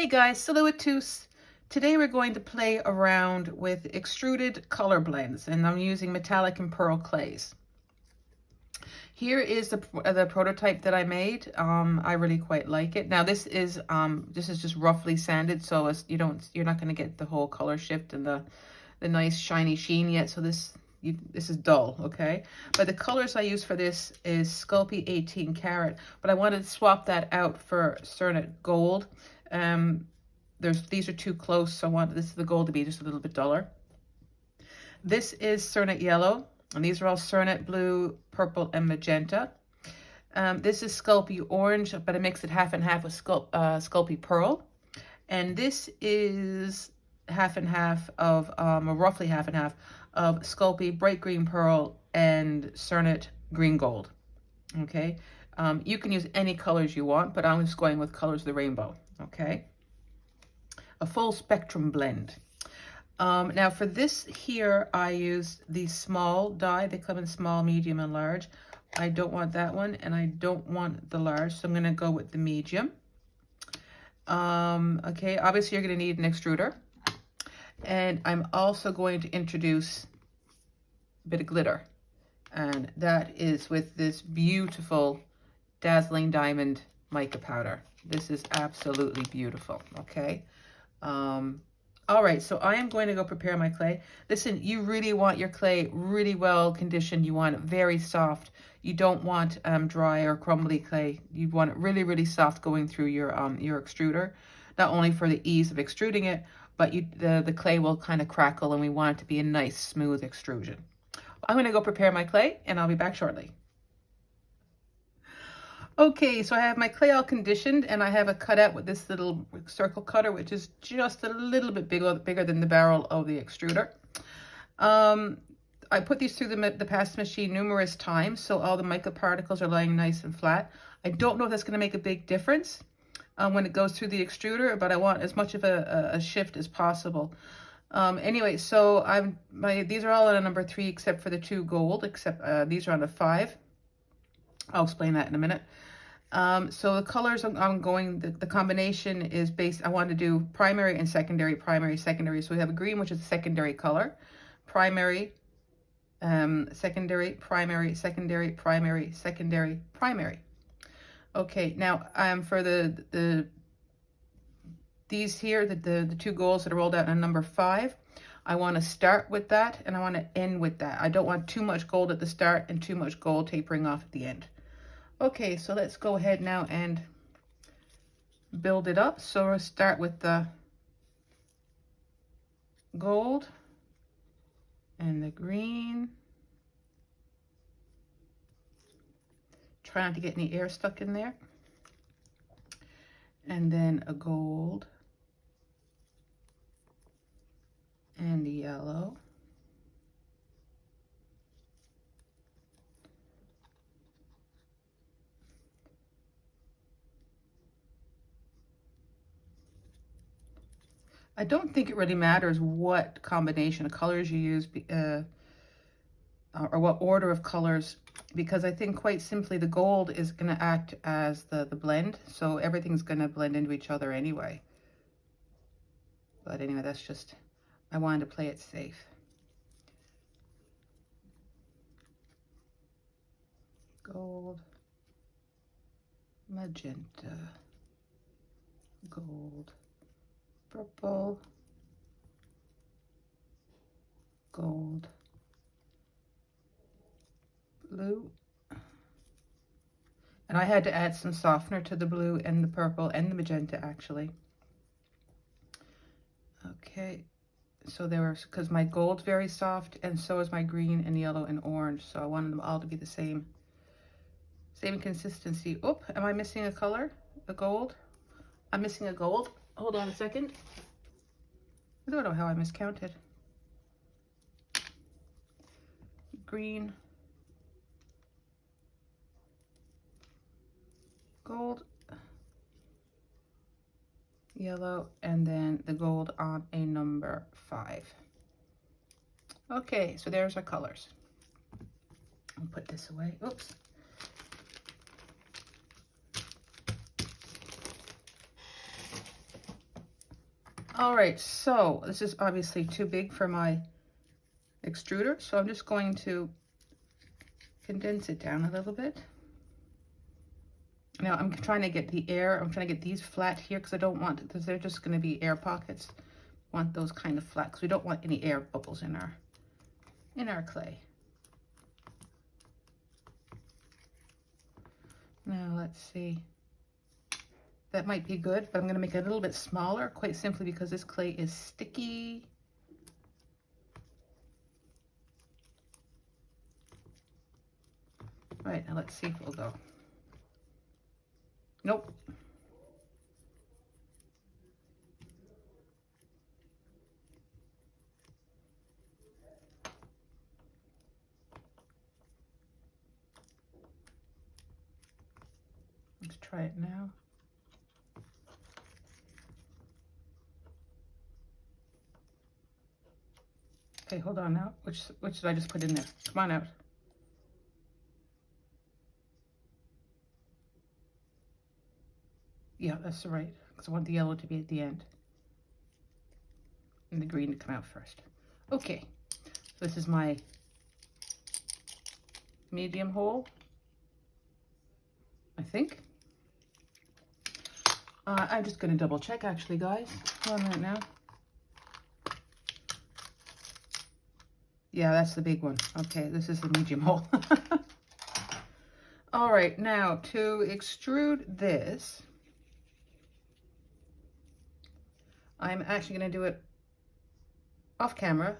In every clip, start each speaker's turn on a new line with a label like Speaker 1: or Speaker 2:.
Speaker 1: Hey guys, Salut, tous. Today we're going to play around with extruded color blends, and I'm using metallic and pearl clays. Here is the prototype that I made. I really quite like it. Now this is just roughly sanded, so you're not going to get the whole color shift and the nice shiny sheen yet. So this is dull, okay? But the colors I use for this is Sculpey 18 karat, but I wanted to swap that out for Cernit gold. These are too close, so I want the gold to be just a little bit duller. This is Cernit yellow, and these are all Cernit blue, purple, and magenta. This is Sculpey orange, but I mix it half and half with Sculpey pearl. And this is half and half of, or roughly half and half of Sculpey bright green pearl and Cernit green gold. Okay, you can use any colors you want, but I'm just going with colors of the rainbow. Okay, a full spectrum blend. Now for this here, I use the small die. They come in small, medium, and large. I don't want that one, and I don't want the large, so I'm going to go with the medium. Okay, obviously you're going to need an extruder. And I'm also going to introduce a bit of glitter. And that is with this beautiful Dazzling Diamond mica powder. This is absolutely beautiful, okay? All right, so I am going to go prepare my clay. Listen, you really want your clay really well conditioned. You want it very soft. You don't want dry or crumbly clay. You want it really, really soft going through your extruder, not only for the ease of extruding it, but the clay will kind of crackle, and we want it to be a nice, smooth extrusion. I'm going to go prepare my clay, and I'll be back shortly. Okay, so I have my clay all conditioned, and I have it cut out with this little circle cutter, which is just a little bit bigger than the barrel of the extruder. I put these through the pass machine numerous times, so all the mica particles are lying nice and flat. I don't know if that's going to make a big difference when it goes through the extruder, but I want as much of a shift as possible. Anyway, so these are all on a number 3 except for the 2 gold, except these are on a 5. I'll explain that in a minute. So the colors I'm going, the combination is based, I want to do primary and secondary, primary, secondary. So we have a green, which is a secondary color, primary, secondary, primary, secondary, primary, secondary, primary. Okay, now for these here, the 2 golds that are rolled out in number 5, I want to start with that and I want to end with that. I don't want too much gold at the start and too much gold tapering off at the end. Okay, so let's go ahead now and build it up. So we'll start with the gold and the green. Try not to get any air stuck in there. And then a gold and the yellow. I don't think it really matters what combination of colors you use or what order of colors, because I think quite simply the gold is going to act as the blend, so everything's going to blend into each other anyway. But anyway, that's just, I wanted to play it safe. Gold, magenta, gold, purple, gold, blue, and I had to add some softener to the blue and the purple and the magenta actually. Okay, so because my gold's very soft and so is my green and yellow and orange, so I wanted them all to be the same consistency. Oop, am I missing a color? A gold? I'm missing a gold. Hold on a second. I don't know how I miscounted. Green, gold, yellow, and then the gold on a number 5. Okay, so there's our colors. I'll put this away. Oops. All right, so this is obviously too big for my extruder, so I'm just going to condense it down a little bit. Now I'm trying to get the air, I'm trying to get these flat here because I don't want, because they're just going to be air pockets. I want those kind of flat because we don't want any air bubbles in our clay. Now let's see. That might be good, but I'm going to make it a little bit smaller, quite simply because this clay is sticky. Right, now let's see if it'll go. Nope. Let's try it now. Okay, hold on now. Which did I just put in there? Come on out. Yeah, that's right, because I want the yellow to be at the end and the green to come out first. Okay, so this is my medium hole, I think. I'm just going to double check actually, guys. Hold on a minute now. Yeah, that's the big one. Okay, this is the medium hole. All right, now to extrude this, I'm actually going to do it off camera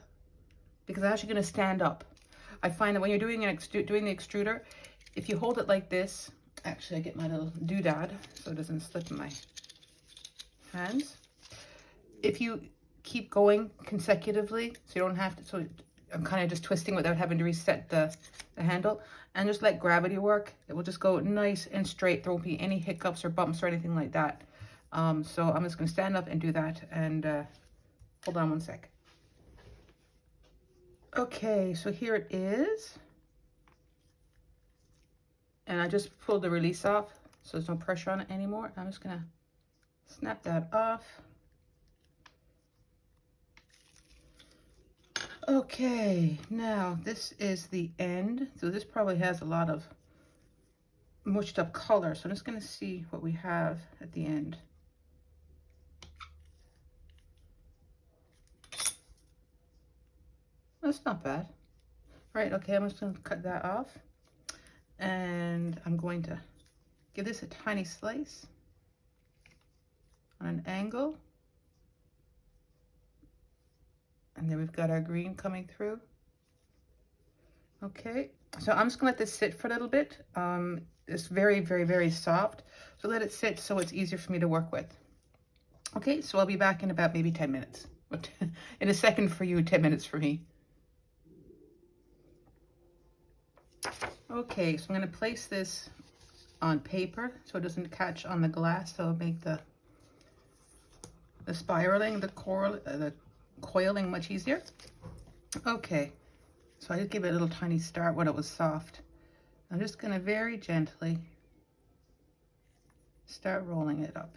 Speaker 1: because I'm actually going to stand up. I find that when you're doing the extruder, if you hold it like this, actually I get my little doodad so it doesn't slip in my hands. If you keep going consecutively, so you don't have to, so I'm kind of just twisting without having to reset the handle, and just let gravity work, it will just go nice and straight. There won't be any hiccups or bumps or anything like that. So I'm just going to stand up and do that, and hold on one sec. Okay, so here it is. And I just pulled the release off, so there's no pressure on it anymore. I'm just gonna snap that off. Okay, now this is the end. So this probably has a lot of mushed up color. So I'm just gonna see what we have at the end. That's not bad. Right, okay, I'm just gonna cut that off. And I'm going to give this a tiny slice on an angle. And then we've got our green coming through. Okay, so I'm just gonna let this sit for a little bit. It's very, very, very soft. So let it sit so it's easier for me to work with. Okay, so I'll be back in about maybe 10 minutes. In a second for you, 10 minutes for me. Okay, so I'm going to place this on paper so it doesn't catch on the glass, so it'll make the spiraling, the coiling much easier. Okay, so I just give it a little tiny start when it was soft. I'm just going to very gently start rolling it up.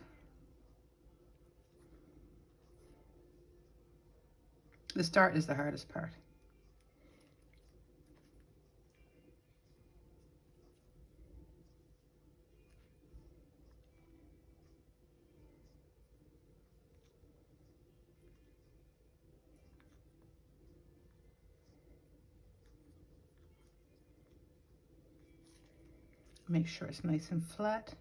Speaker 1: The start is the hardest part. Make sure it's nice and flat.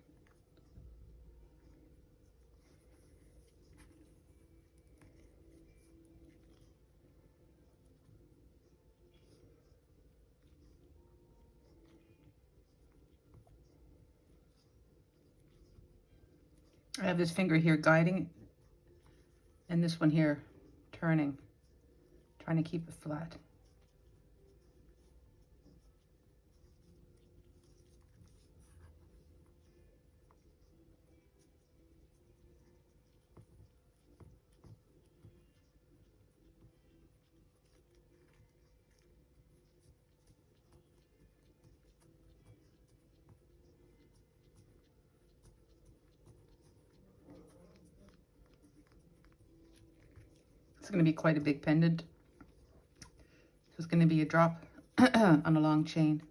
Speaker 1: I have this finger here guiding and this one here turning, trying to keep it flat. It's going to be quite a big pendant. So it's going to be a drop on a long chain,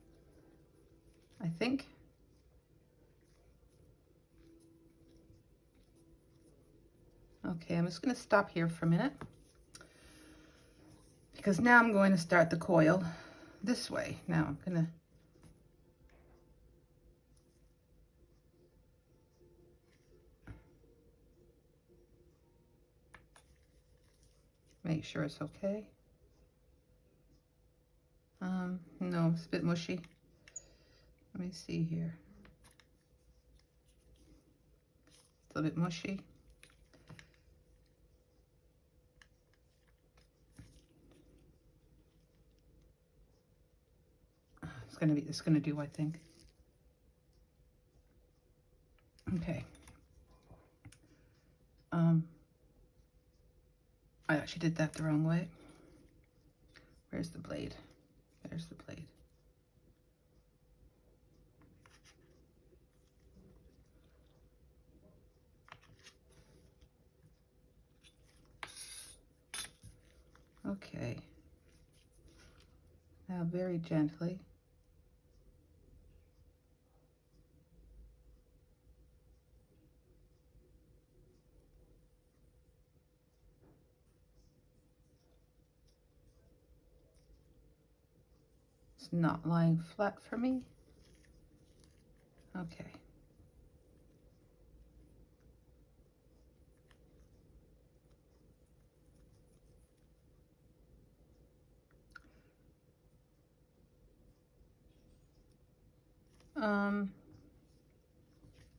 Speaker 1: I think. Okay, I'm just going to stop here for a minute because now I'm going to start the coil this way. Now I'm going to make sure it's okay. No, it's a bit mushy. Let me see here. It's a little bit mushy. It's gonna do, I think. Okay. I actually did that the wrong way. Where's the blade? There's the blade. Okay. Now very gently. It's not lying flat for me. Okay.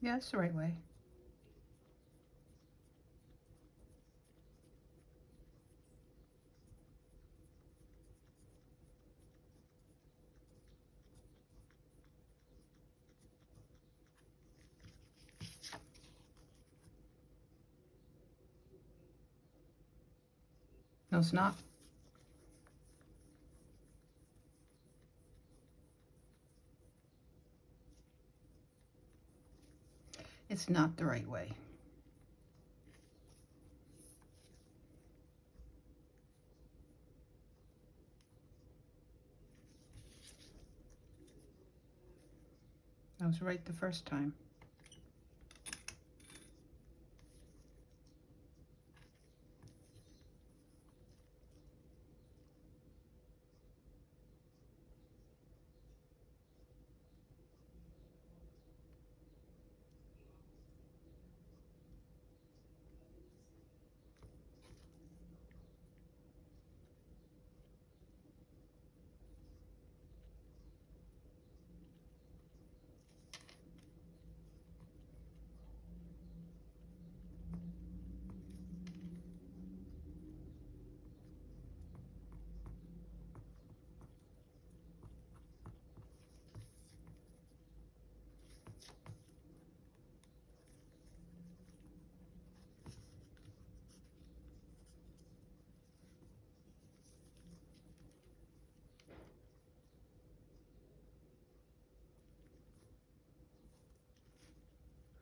Speaker 1: Yeah, it's the right way. No, it's not. It's not the right way. I was right the first time.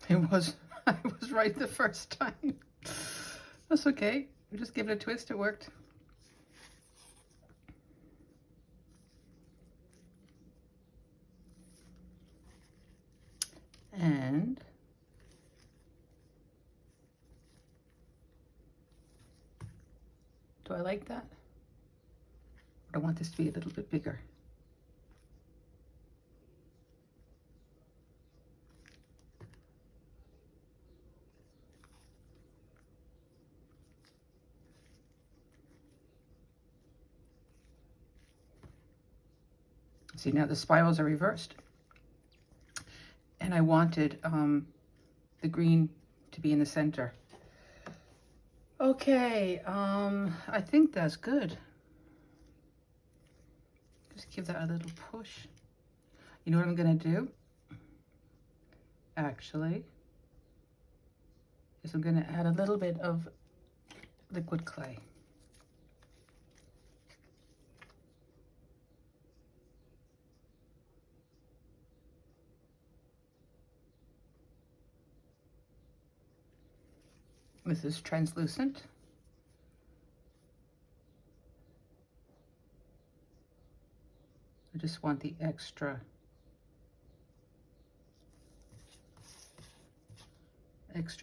Speaker 1: I was right the first time. That's okay. We just give it a twist, it worked. And do I like that? I want this to be a little bit bigger. See, now the spirals are reversed. And I wanted the green to be in the center. Okay, I think that's good. Just give that a little push. You know what I'm gonna do? Actually, is I'm gonna add a little bit of liquid clay. This is translucent. I just want the extra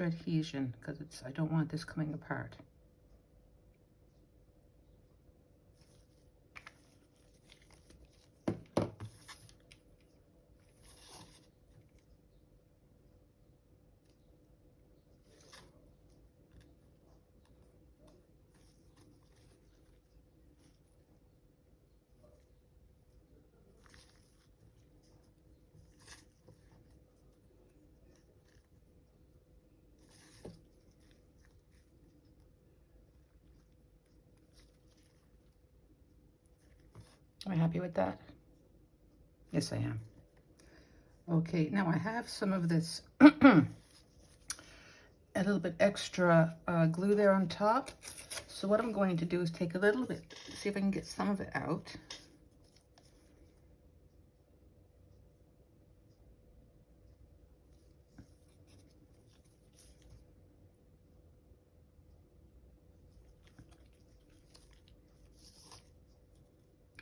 Speaker 1: adhesion, because I don't want this coming apart. Am I happy with that? Yes, I am. Okay, now I have some of this a little bit extra glue there on top. So what I'm going to do is take a little bit, see if I can get some of it out.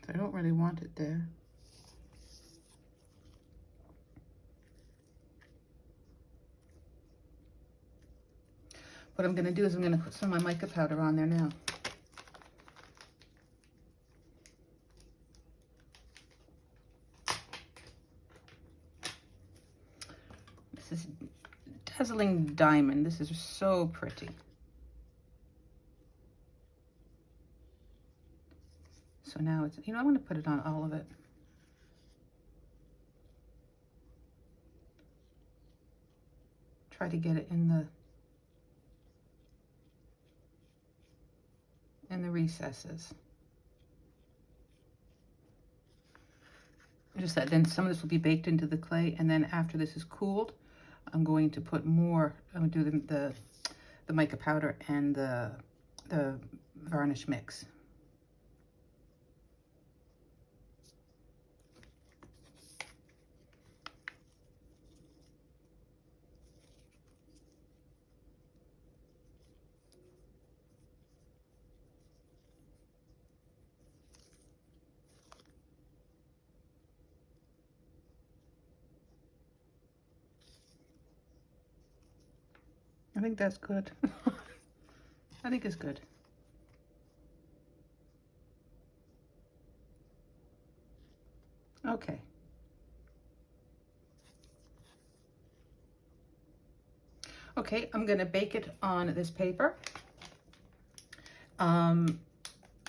Speaker 1: I don't really want it there. What I'm going to do is I'm going to put some of my mica powder on there now. This is Dazzling Diamond. This is so pretty. So now it's, I want to put it on all of it. Try to get it in the recesses. Just that, then some of this will be baked into the clay, and then after this is cooled, I'm going to put more, I'm going to do the mica powder and the varnish mix. I think that's good. I think it's good. Okay. Okay, I'm gonna bake it on this paper. And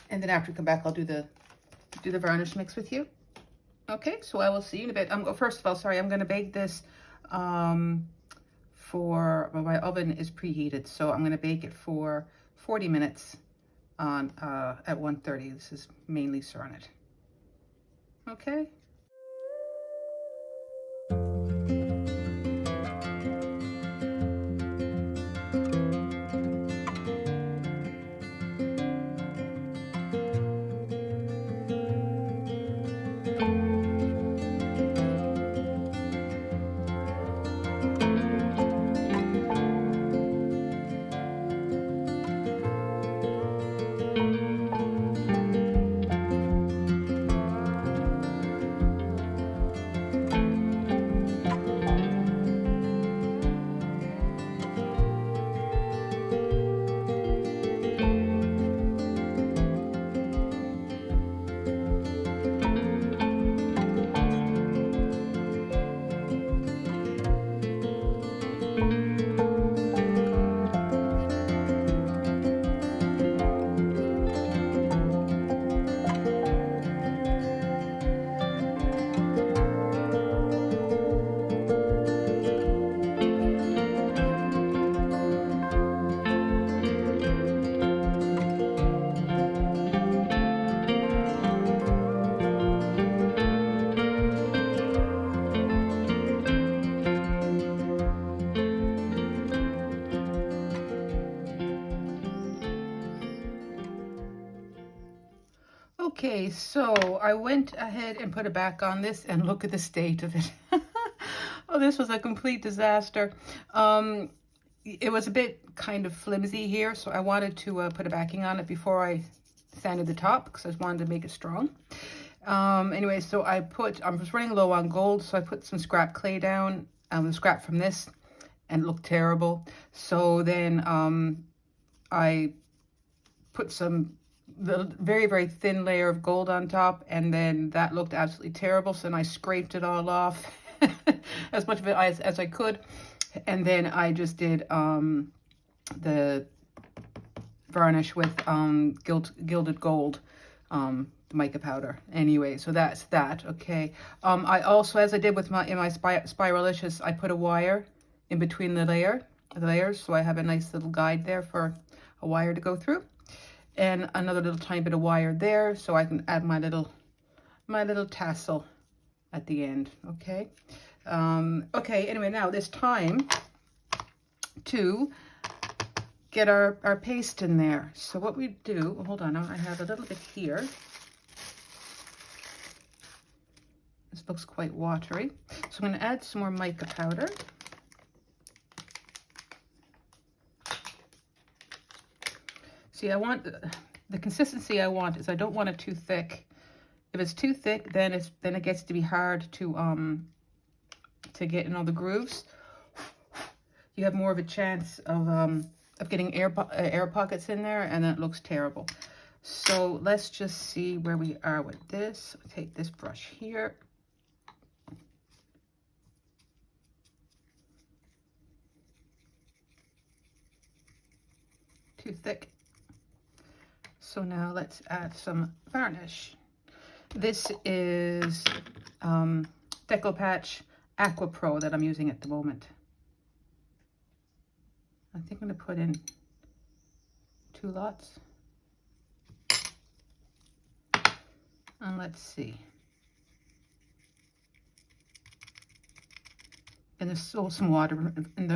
Speaker 1: then after we come back, I'll do the varnish mix with you. Okay, so I will see you in a bit. First of all, sorry, I'm gonna bake this well, my oven is preheated, so I'm going to bake it for 40 minutes on at 130. This is mainly Cernit. Okay. Okay, so I went ahead and put it back on this, and look at the state of it. Oh, this was a complete disaster. It was a bit kind of flimsy here, so I wanted to put a backing on it before I sanded the top, because I wanted to make it strong. Anyway, so I was running low on gold, so I put some scrap clay down, the scrap from this, and it looked terrible. So then I put some very, very thin layer of gold on top, and then that looked absolutely terrible. So then I scraped it all off, as much of it as I could. And then I just did the varnish with gilded gold, mica powder. Anyway, so that's that. Okay. I also, as I did with my Spiralicious, I put a wire in between the layers, so I have a nice little guide there for a wire to go through, and another little tiny bit of wire there, so I can add my little tassel at the end. Okay. Okay. Anyway, now it's time to get our paste in there. So what we do, hold on, I have a little bit here. This looks quite watery. So I'm going to add some more mica powder. See, I want the consistency I want is I don't want it too thick. If it's too thick, then it gets to be hard to get in all the grooves. You have more of a chance of getting air pockets in there, and then it looks terrible. So let's just see where we are with this. I'll take this brush here. Too thick. So now let's add some varnish. This is Deco Patch Aqua Pro that I'm using at the moment. I think I'm going to put in 2 lots. And let's see. And there's still some water in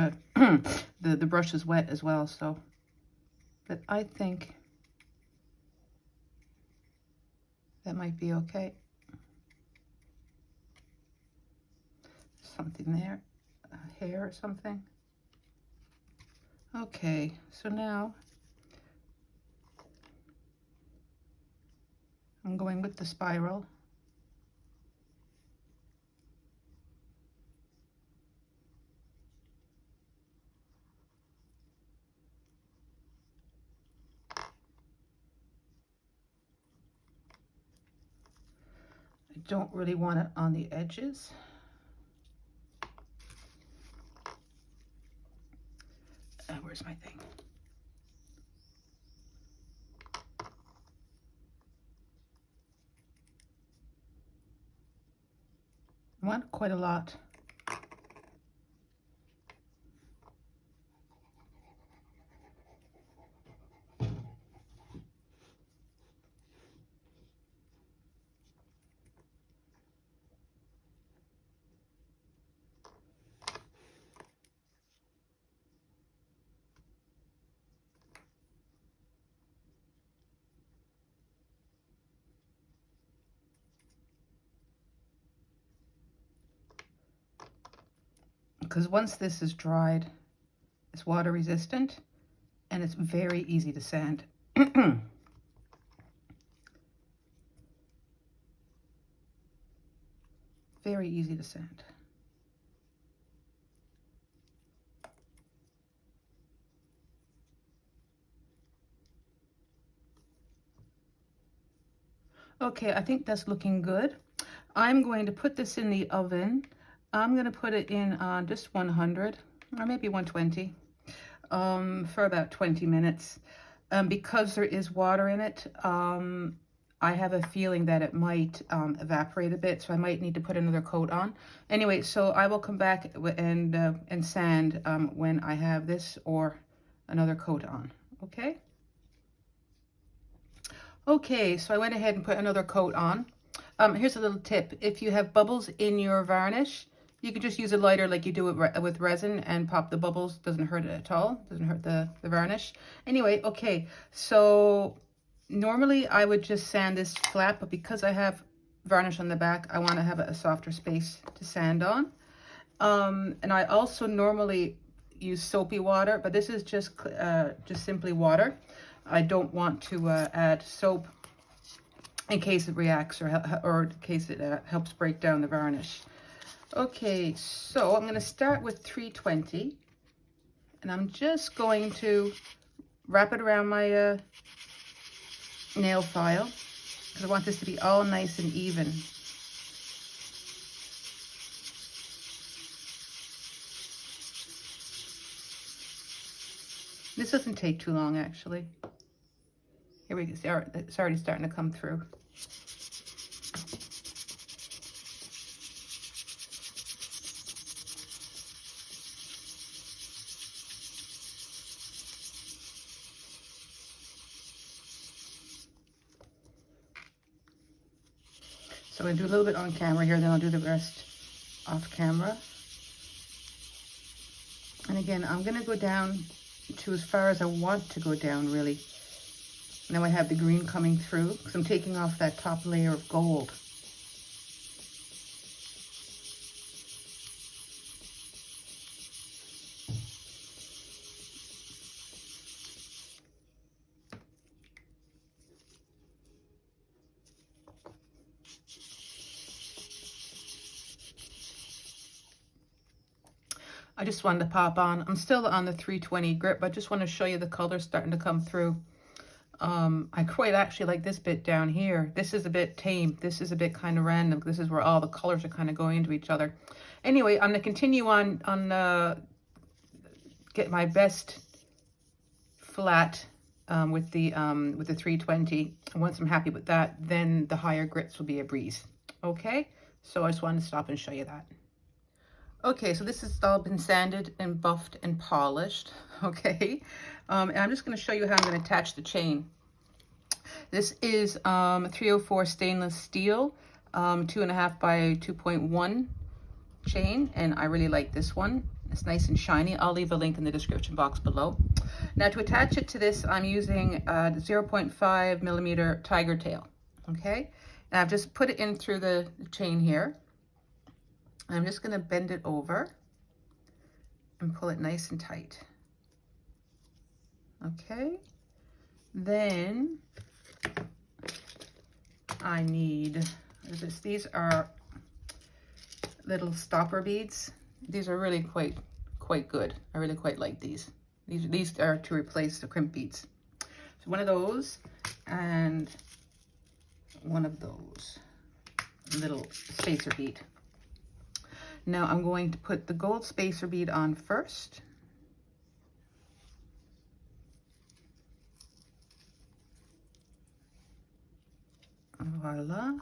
Speaker 1: the brush is wet as well, so. But I think that might be okay. Something there, a hair or something. Okay, so now I'm going with the spiral. I don't really want it on the edges. Where's my thing? I want quite a lot. Because once this is dried, it's water resistant and it's very easy to sand. Very easy to sand. Okay, I think that's looking good. I'm going to put this in the oven. I'm going to put it in on just 100 or maybe 120 for about 20 minutes. Because there is water in it, I have a feeling that it might evaporate a bit, so I might need to put another coat on. Anyway, so I will come back and sand when I have this or another coat on, okay? Okay, so I went ahead and put another coat on. Here's a little tip. If you have bubbles in your varnish, you can just use a lighter like you do with resin and pop the bubbles. Doesn't hurt it at all. Doesn't hurt the varnish. Anyway, okay, so normally I would just sand this flat, but because I have varnish on the back, I want to have a softer space to sand on. And I also normally use soapy water, but this is just simply water. I don't want to add soap in case it reacts or in case it helps break down the varnish. Okay, so I'm going to start with 320, and I'm just going to wrap it around my nail file because I want this to be all nice and even. This doesn't take too long, actually. Here we go. It's already starting to come through. So I'm going to do a little bit on camera here, then I'll do the rest off camera. And again, I'm going to go down to as far as I want to go down, really. Now I have the green coming through because I'm taking off that top layer of gold. I just wanted to pop on. I'm still on the 320 grip, but I just want to show you the color starting to come through. I quite actually like this bit down here. This is a bit tame. This is a bit kind of random. This is where all the colors are kind of going into each other. Anyway, I'm going to continue on get my best flat with the 320. And once I'm happy with that, then the higher grits will be a breeze. Okay, so I just wanted to stop and show you that. Okay, so this has all been sanded and buffed and polished, okay? And I'm just going to show you how I'm going to attach the chain. This is 304 stainless steel, 2.5 by 2.1 chain, and I really like this one. It's nice and shiny. I'll leave a link in the description box below. Now to attach it to this, I'm using a 0.5 millimeter tiger tail, okay? And I've just put it in through the chain here. I'm just going to bend it over and pull it nice and tight. Okay. Then I need, these are little stopper beads. These are really quite good. I really quite like these. These are to replace the crimp beads. So one of those and one of those little spacer bead. Now I'm going to put the gold spacer bead on first. Voila.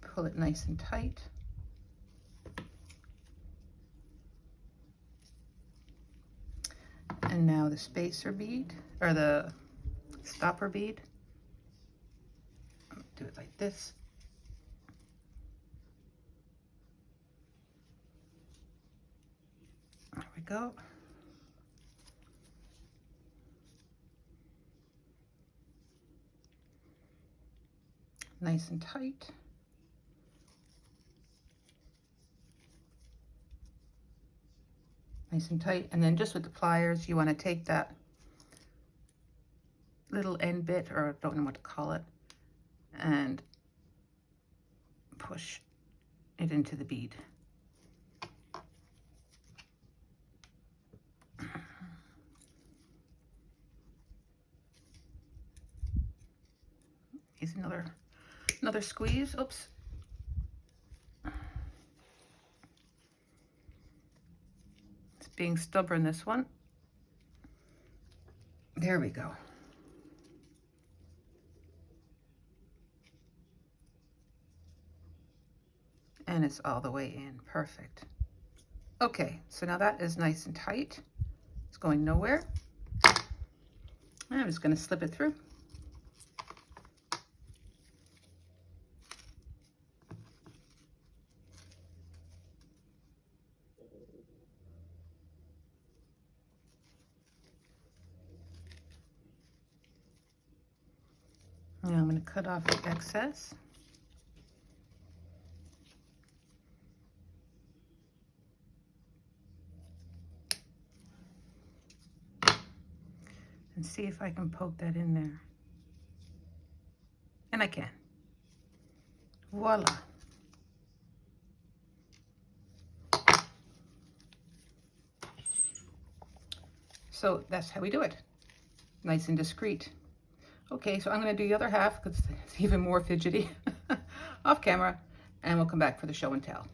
Speaker 1: Pull it nice and tight. And now the spacer bead, or the stopper bead. Do it like this. There we go. Nice and tight. Nice and tight. And then just with the pliers, you want to take that little end bit, or I don't know what to call it, and push it into the bead. Here's another squeeze. Oops. It's being stubborn, this one. There we go. And it's all the way in. Perfect. Okay, so now that is nice and tight. It's going nowhere. I'm just going to slip it through. Now I'm going to cut off the excess. and see if I can poke that in there. And I can. Voila. So that's how we do it. Nice and discreet. Okay, so I'm going to do the other half because it's even more fidgety off camera, and we'll come back for the show and tell.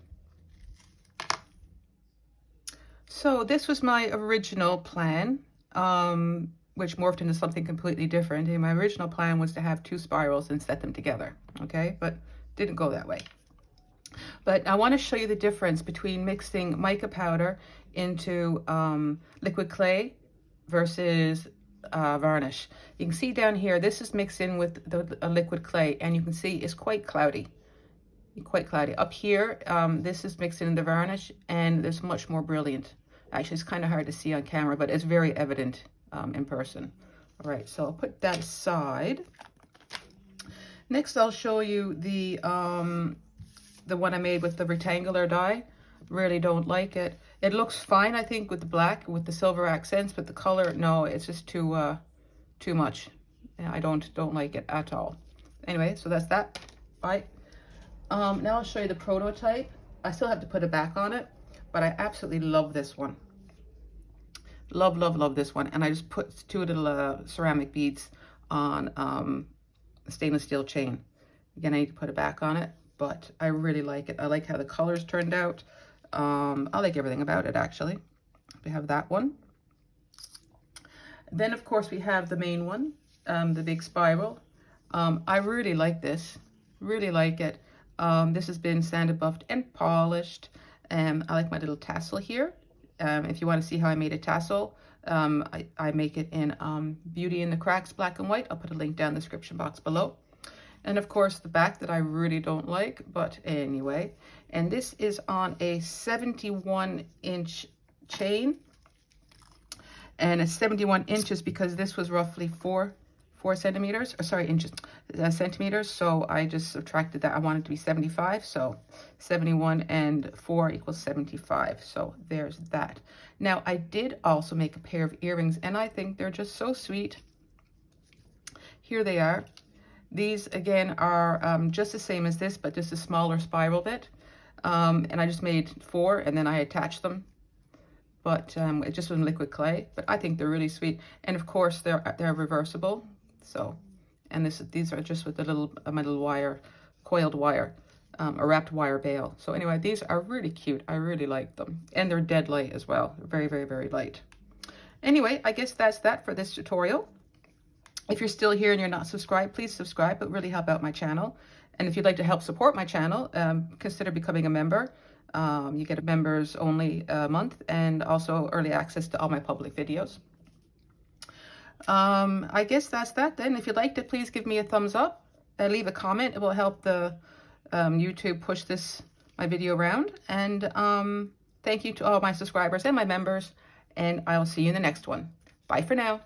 Speaker 1: So this was my original plan, which morphed into something completely different. And my original plan was to have 2 spirals and set them together, okay? But didn't go that way. But I want to show you the difference between mixing mica powder into liquid clay versus varnish. You can see down here, this is mixed in with the liquid clay, and you can see it's quite cloudy. Quite cloudy. Up here, this is mixed in the varnish, and there's much more brilliant. Actually, it's kind of hard to see on camera, but it's very evident in person. All right, so I'll put that aside. Next, I'll show you the one I made with the rectangular die. Really don't like it. It looks fine, I think, with the black, with the silver accents, but the color, no, it's just too much. Yeah, I don't like it at all. Anyway, so that's that. All right. Now I'll show you the prototype. I still have to put it back on it, but I absolutely love this one. Love, love, love this one. And I just put 2 little ceramic beads on a stainless steel chain. Again, I need to put it back on it, but I really like it. I like how the colors turned out. I like everything about it, actually. We have that one. Then, of course, we have the main one, the big spiral. I really like this. Really like it. This has been sanded, buffed, and polished. I like my little tassel here. If you want to see how I made a tassel, I make it in Beauty in the Cracks black and white. I'll put a link down in the description box below. And of course the back that I really don't like, but anyway. And this is on a 71-inch chain. And it's 71 inches because this was roughly 4 centimeters, or sorry, inches, centimeters. So I just subtracted that. I wanted it to be 75. So 71 and 4 equals 75. So there's that. Now I did also make a pair of earrings, and I think they're just so sweet. Here they are. These again are just the same as this, but just a smaller spiral bit. And I just made 4 and then I attached them. But it just was liquid clay. But I think they're really sweet. And of course they're reversible. So, and these are just with the little my little wire, coiled wire, a wrapped wire bail. So anyway, these are really cute. I really like them, and they're dead light as well. Very, very, very light. Anyway, I guess that's that for this tutorial. If you're still here and you're not subscribed, please subscribe. It would really help out my channel. And if you'd like to help support my channel, consider becoming a member. You get a members only month, and also early access to all my public videos. I guess that's that then. If you liked it, please give me a thumbs up. Leave a comment. It will help the YouTube push my video around. And thank you to all my subscribers and my members. And I'll see you in the next one. Bye for now.